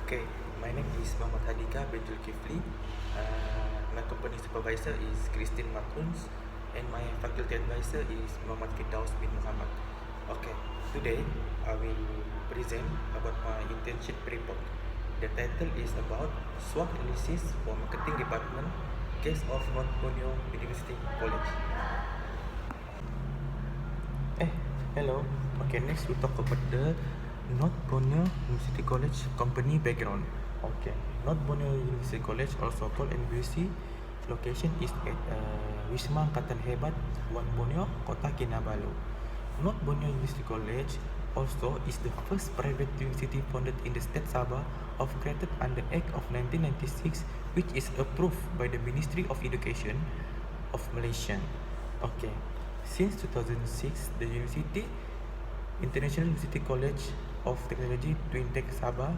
Okay, my name is Muhammad Hadika bin Zulkifli. My company supervisor is Christine Matuns, and my faculty advisor is Muhammad Firdaus bin Muhammad. Okay, today I will present about my internship report. The title is about SWOT analysis for marketing department, case of North Borneo University College. Hello. Okay, next we talk about the North Borneo University College company background. Okay, North Borneo University College, also called NBUC, location is at Wisma Angkatan Hebat, One Borneo, Kota Kinabalu. North Borneo University College also is the first private university founded in the state Sabah, of created under Act of 1996, which is approved by the Ministry of Education of Malaysia. Okay, since 2006, the university, International University College of Technology Twin Tech Sabah,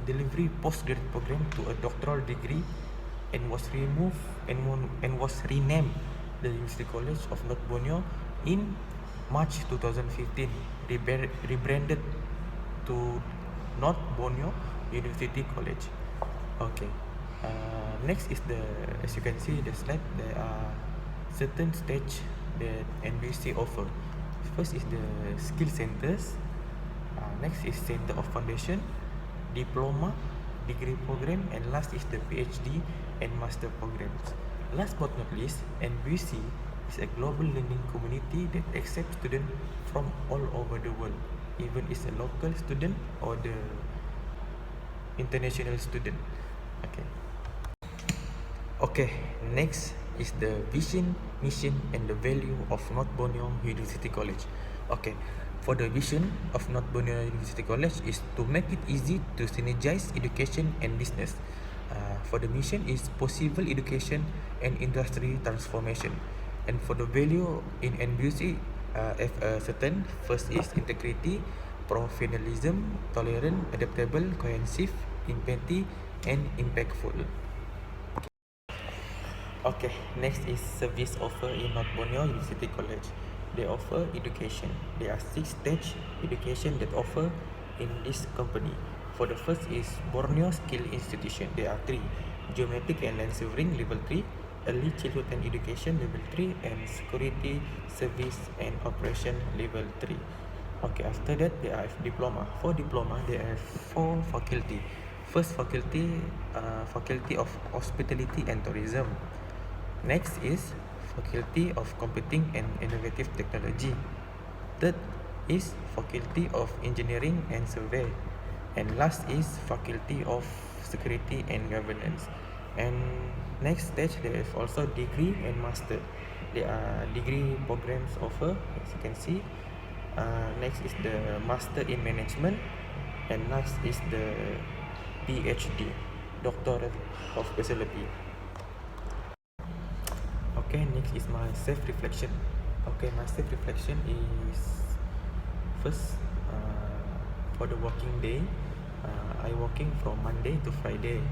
delivery postgraduate program to a doctoral degree, and was renamed the University College of North Borneo in March 2015, rebranded to North Borneo University College. Okay. Next is as you can see the slide, there are certain stage that NBC offer. First is the skill centers. Next is center of foundation, diploma, degree program, and last is the PhD and master programs. Last but not least, NBC is a global learning community that accepts students from all over the world, even is a local student or the international student. Okay, next is the vision, mission, and the value of North Borneo University College. Okay, for the vision of North Borneo University College is to make it easy to synergize education and business. For the mission is possible education and industry transformation. And for the value in NBUC, have a certain. First is integrity, professionalism, tolerant, adaptable, cohesive, empathy, and impactful. Okay, next is service offer in North Borneo University College. They offer education. There are 6 stage education that offer in this company. For the first is Borneo Skill Institution. There are 3: Geometric and Land Surveying level 3, Early Childhood and Education level 3, and Security Service and Operation level 3. Okay, after that they have diploma. For diploma, they have 4 faculty. First faculty, Faculty of Hospitality and Tourism. Next is Faculty of Computing and Innovative Technology. Third is Faculty of Engineering and Survey. And last is Faculty of Security and Governance. And next stage, there is also degree and master. There are degree programs offer, as you can see. Next is the Master in Management. And last is the PhD, Doctor of Specialty. Okay, next is my self-reflection. Okay, my self-reflection is first, for the working day, I working from Monday to Friday,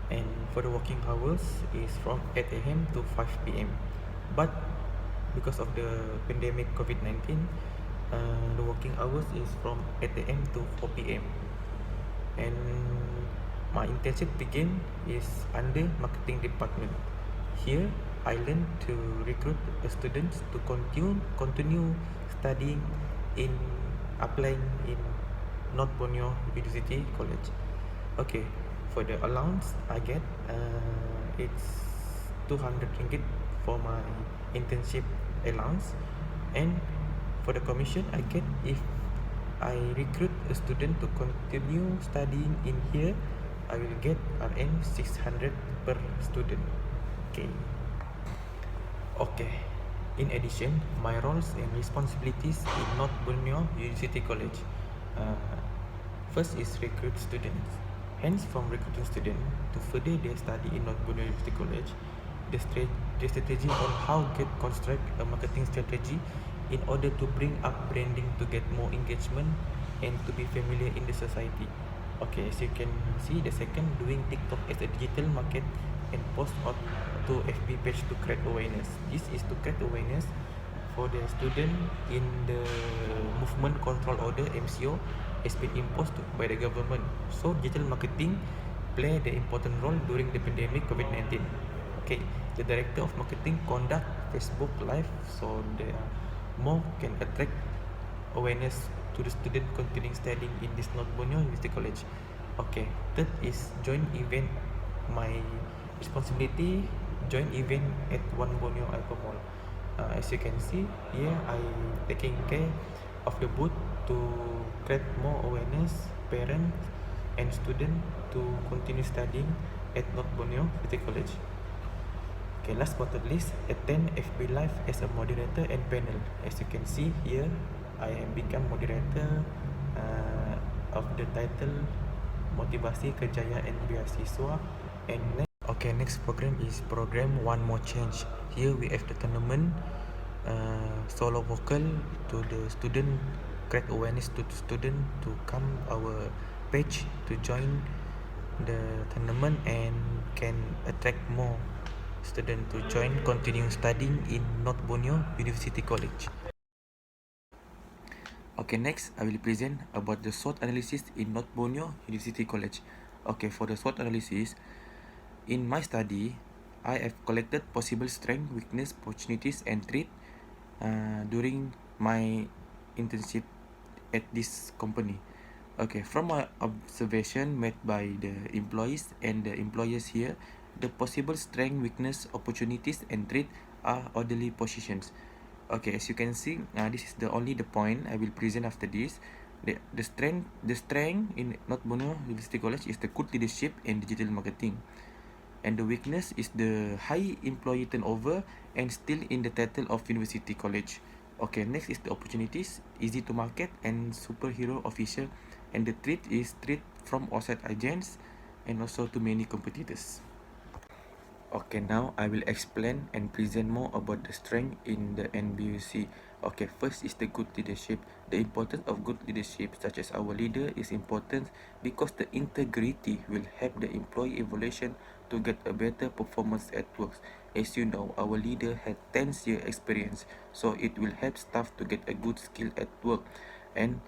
and for the working hours is from 8 a.m. to 5 p.m. But because of the pandemic COVID-19, the working hours is from 8 a.m. to 4 p.m. And my internship begin is under marketing department. Here I learn to recruit students to continue studying in applying in North Borneo University College. Okay, for the allowance I get, it's 200 ringgit for my internship allowance, and for the commission I get if I recruit a student to continue studying in here, I will get RM 600 per student. Okay. In addition, my roles and responsibilities in North Borneo University College. First is recruit students. Hence, from recruiting students to further their study in North Borneo University College, the strategy on how get construct a marketing strategy in order to bring up branding to get more engagement and to be familiar in the society. Okay, as you can see, the second, doing TikTok as a digital market and post out to FB page to create awareness. This is to create awareness for the student in the Movement Control Order MCO has been imposed by the government. So digital marketing play the important role during the pandemic COVID-19. Okay, the director of marketing conduct Facebook Live so the more can attract awareness to the student continuing studying in this North Borneo University College. Okay, third is joint event. My responsibility joint event at One Borneo Alpha Mall. As you can see here, I taking care of the booth to create more awareness, parents and student to continue studying at North Borneo University College. Okay, last but not least, attend FB Live as a moderator and panel. As you can see here, I am become moderator of the title Motivasi Kejayaan Beasiswa. And next program is program One More Change. Here we have the tournament solo vocal to the student, create awareness to the student to come our page to join the tournament and can attract more student to join continue studying in North Borneo University College. Okay, next I will present about the SWOT analysis in North Borneo University College. Okay, for the SWOT analysis, in my study, I have collected possible strength, weakness, opportunities, and threat during my internship at this company. Okay, from my observation made by the employees and the employers here, the possible strength, weakness, opportunities, and threat are orderly positions. Okay, as you can see, this is the point I will present after this. The strength in North Borneo University College is the good leadership and digital marketing. And the weakness is the high employee turnover and still in the title of university college. Okay, next is the opportunities, easy to market and superhero official. And the threat is threat from outside agents and also too many competitors. Okay, now I will explain and present more about the strength in the NBUC. Okay, first is the good leadership. The importance of good leadership, such as our leader, is important because the integrity will help the employee evaluation to get a better performance at work. As you know, our leader had 10 years experience, so it will help staff to get a good skill at work and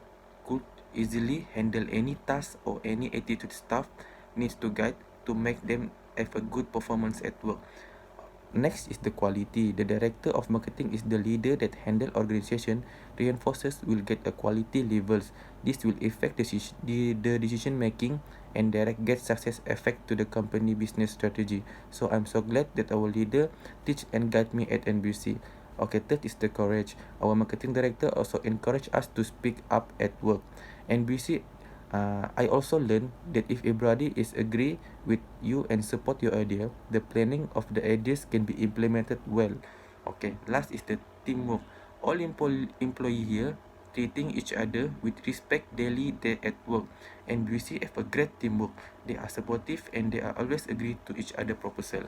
could easily handle any task or any attitude staff needs to guide to make them have a good performance at work. Next is the quality. The director of marketing is the leader that handle organization. Reinforces will get a quality levels. This will affect the decision making and direct get success effect to the company business strategy. So I'm so glad that our leader teach and guide me at NBC. Okay, third is the courage. Our marketing director also encourage us to speak up at work. NBC I also learned that if everybody is agree with you and support your idea, the planning of the ideas can be implemented well. Okay, last is the teamwork. All employee here treating each other with respect daily day at work, and we see have a great teamwork. They are supportive and they are always agree to each other proposal.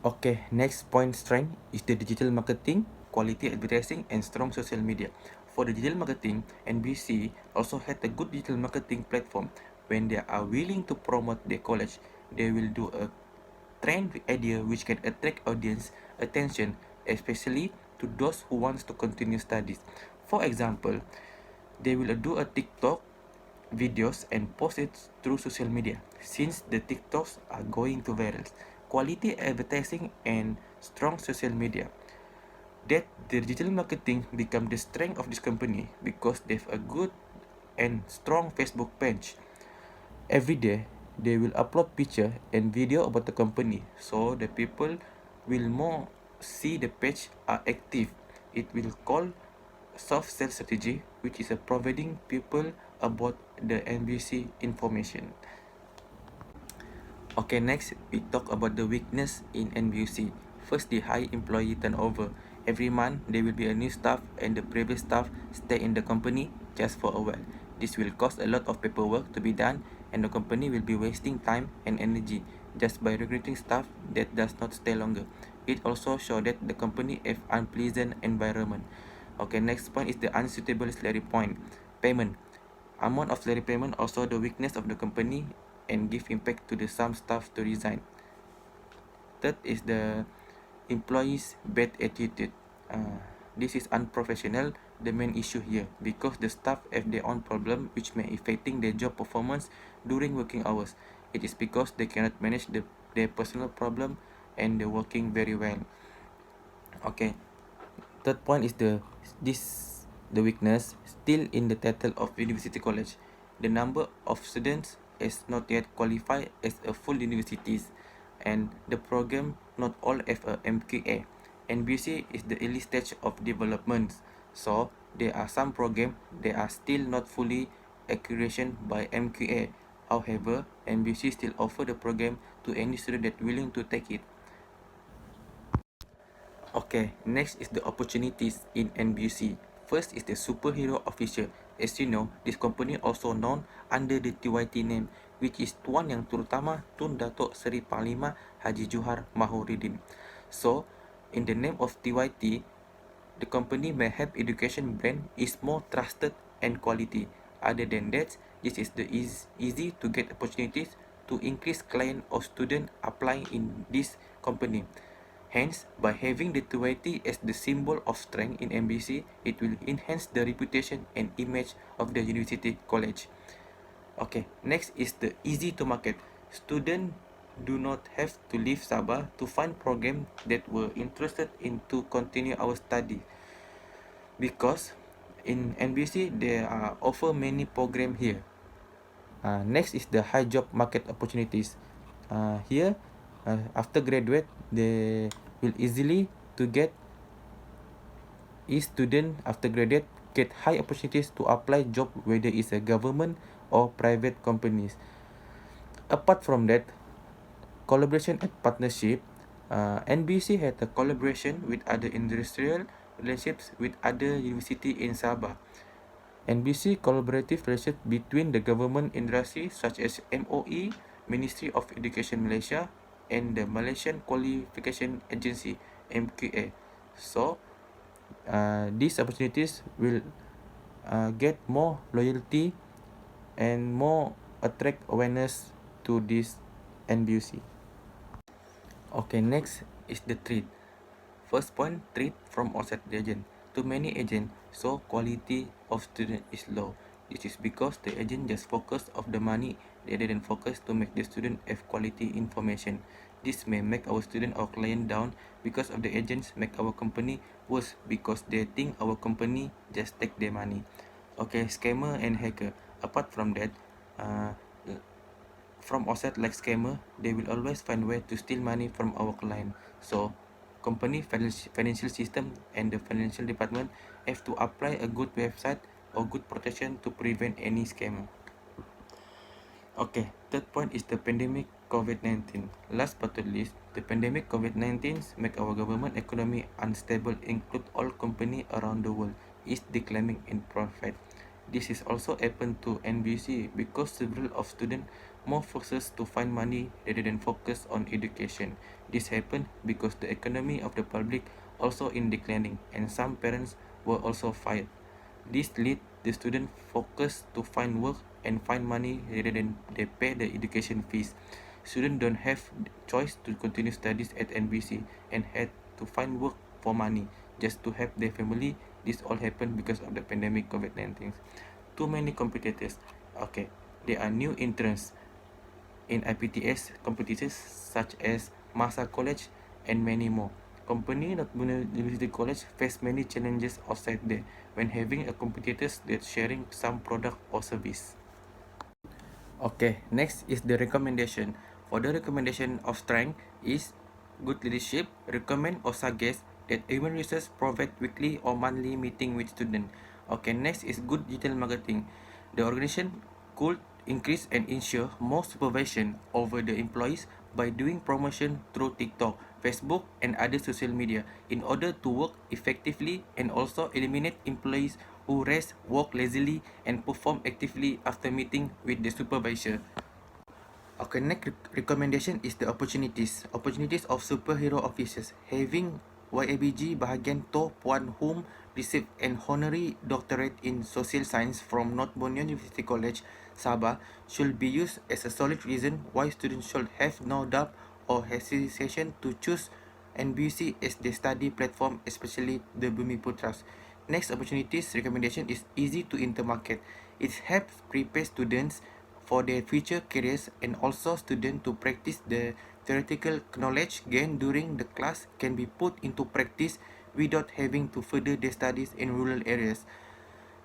Okay, next point strength is the digital marketing, quality advertising, and strong social media. For the digital marketing, NBC also had a good digital marketing platform. When they are willing to promote their college, they will do a trend idea which can attract audience attention, especially to those who wants to continue studies. For example, they will do a TikTok videos and post it through social media since the TikToks are going to viral. Quality advertising and strong social media. That the digital marketing become the strength of this company because they have a good and strong Facebook page. Every day they will upload picture and video about the company so the people will more see the page are active. It will call soft sell strategy, which is a providing people about the NBC information. Okay, next we talk about the weakness in NBC. First, the high employee turnover. Every month there will be a new staff and the previous staff stay in the company just for a while. This will cause a lot of paperwork to be done and the company will be wasting time and energy just by recruiting staff that does not stay longer. It also shows that the company have unpleasant environment. Okay, next point is the unsuitable salary point. Payment. Amount of salary payment also the weakness of the company and give impact to the some staff to resign. Third is the employees' bad attitude. This is unprofessional, the main issue here, because the staff have their own problem which may affecting their job performance during working hours. It is because they cannot manage their personal problem and they're working very well. Okay, third point is the weakness still in the title of university college. The number of students is not yet qualified as a full universities, and the program not all have a MQA. NBC is the early stage of development, so there are some program they are still not fully accreditation by MQA. However, NBC still offer the program to any student that willing to take it. Okay, next is the opportunities in NBC. First is the superhero official. As you know, this company also known under the TYT name, which is Tuan Yang Terutama Tun Datuk Seri Panglima Haji Johar Mahuridin. So, in the name of TYT, the company may have education brand is more trusted and quality. Other than that, this is the easy to get opportunities to increase client or student applying in this company. Hence, by having the TYT as the symbol of strength in MBC, it will enhance the reputation and image of the university college. Okay, next is the easy to market. Students do not have to leave Sabah to find program that were interested in to continue our study, because in NBC there are offer many program here. Next is the high job market opportunities. Here, after graduate, they will easily to get student after graduate get high opportunities to apply job, whether it's a government or private companies. Apart from that, collaboration and partnership, NBC had a collaboration with other industrial relationships with other university in Sabah. NBC collaborative relationship between the government industry such as MOE, Ministry of Education Malaysia, and the Malaysian Qualification Agency MQA. So, these opportunities will get more loyalty and more attract awareness to this NBC. Okay, next is the treat. First point, treat from outside the agent. Too many agent, so quality of student is low. This is because the agent just focus of the money rather than focus to make the student have quality information. This may make our student or client down because of the agents make our company worse because they think our company just take their money. Okay, scammer and hacker. Apart from that, from outside like scammer, they will always find way to steal money from our client. So, company financial system and the financial department have to apply a good website or good protection to prevent any scammer. Okay, third point is the pandemic COVID-19. Last but not least, the pandemic COVID-19 make our government economy unstable, include all company around the world is declining in profit. This is also happened to NBC because several of students more forces to find money rather than focus on education. This happened because the economy of the public also in declining and some parents were also fired. This lead the student focus to find work and find money rather than they pay the education fees. Students don't have choice to continue studies at NBC and had to find work for money just to help their family. This all happened because of the pandemic COVID-19. Too many competitors. Okay, there are new entrants in IPTS competitors such as Masa College and many more. Company not University College face many challenges outside there when having a competitors that sharing some product or service. Okay, next is the recommendation. For the recommendation of strength is good leadership, recommend or suggest that human research provide weekly or monthly meeting with student. Okay, next is good digital marketing. The organization could increase and ensure more supervision over the employees by doing promotion through TikTok, Facebook, and other social media in order to work effectively and also eliminate employees who rest, work lazily, and perform actively after meeting with the supervisor. Okay, next recommendation is the opportunities. Opportunities of superhero officers. Having YABG bahagian To Puan Hum received an honorary doctorate in social science from North Borneo University College, Sabah, should be used as a solid reason why students should have no doubt or hesitation to choose NBC as their study platform, especially the Bumiputras. Next opportunities recommendation is easy to enter market. It helps prepare students for their future careers, and also students to practice the theoretical knowledge gained during the class can be put into practice without having to further their studies in rural areas.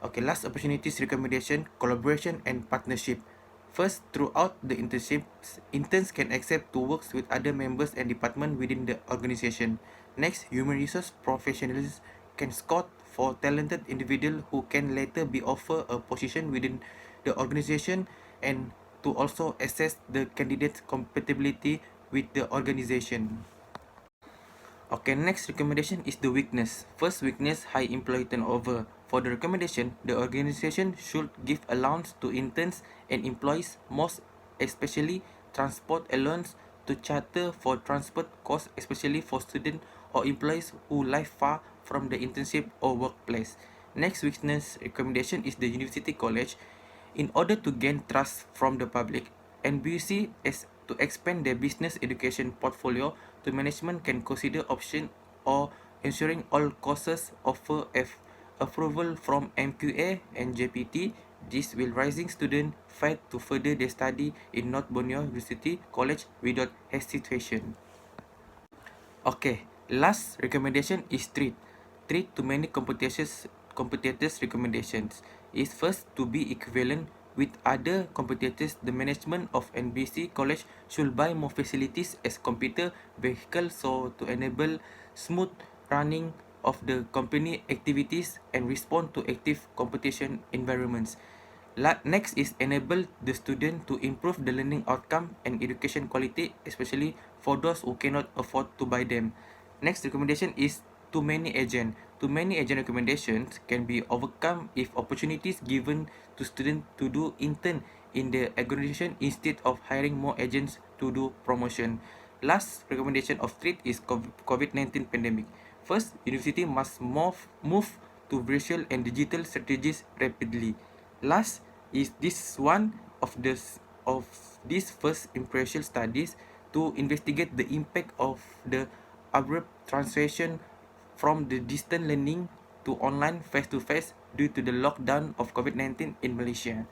Okay, last opportunities recommendation, collaboration and partnership. First, throughout the internships, interns can accept to work with other members and departments within the organization. Next, human resource professionals can scout for talented individuals who can later be offered a position within the organization, and to also assess the candidate's compatibility with the organization. Okay, next recommendation is the weakness. First weakness, high employee turnover. For the recommendation, the organization should give allowance to interns and employees, most especially transport allowance to charter for transport costs, especially for students or employees who live far from the internship or workplace. Next weakness recommendation is the university college. In order to gain trust from the public, NBC is to expand their business education portfolio to management can consider option or ensuring all courses offer approval from MQA and JPT. This will rising student fight to further their study in North Borneo University College without hesitation. Okay, last recommendation is treat to many competitors recommendations is first to be equivalent with other competitors. The management of NBC College should buy more facilities as computer vehicles so to enable smooth running of the company activities and respond to active competition environments. Next is enable the student to improve the learning outcome and education quality, especially for those who cannot afford to buy them. Next recommendation is too many agent. Too many agent recommendations can be overcome if opportunities given to students to do intern in the organization instead of hiring more agents to do promotion. Last recommendation of treat is COVID-19 pandemic. First, university must move to virtual and digital strategies rapidly. Last is this one of these first impression studies to investigate the impact of the abrupt transition from the distant learning to online face-to-face due to the lockdown of COVID-19 in Malaysia.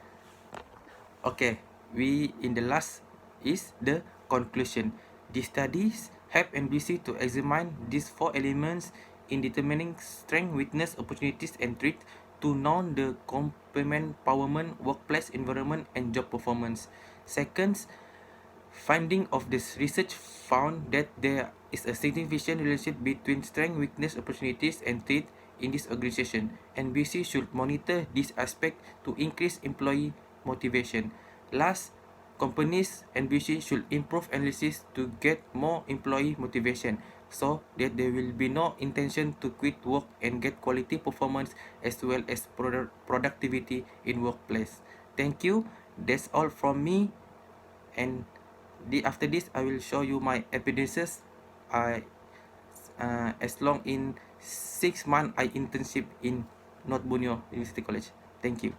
Okay, we in the last is the conclusion. These studies help NBC to examine these four elements in determining strength, weakness, opportunities, and threat to know the complement, empowerment, workplace environment, and job performance. Second, finding of this research found that there is a significant relationship between strength, weakness, opportunities, and threat in this organization. NBC should monitor this aspect to increase employee motivation. Last, companies NBC should improve analysis to get more employee motivation so that there will be no intention to quit work and get quality performance as well as productivity in workplace. Thank you. That's all from me, and after this I will show you my evidences. As long in 6 months I internship in North Borneo University College. Thank you.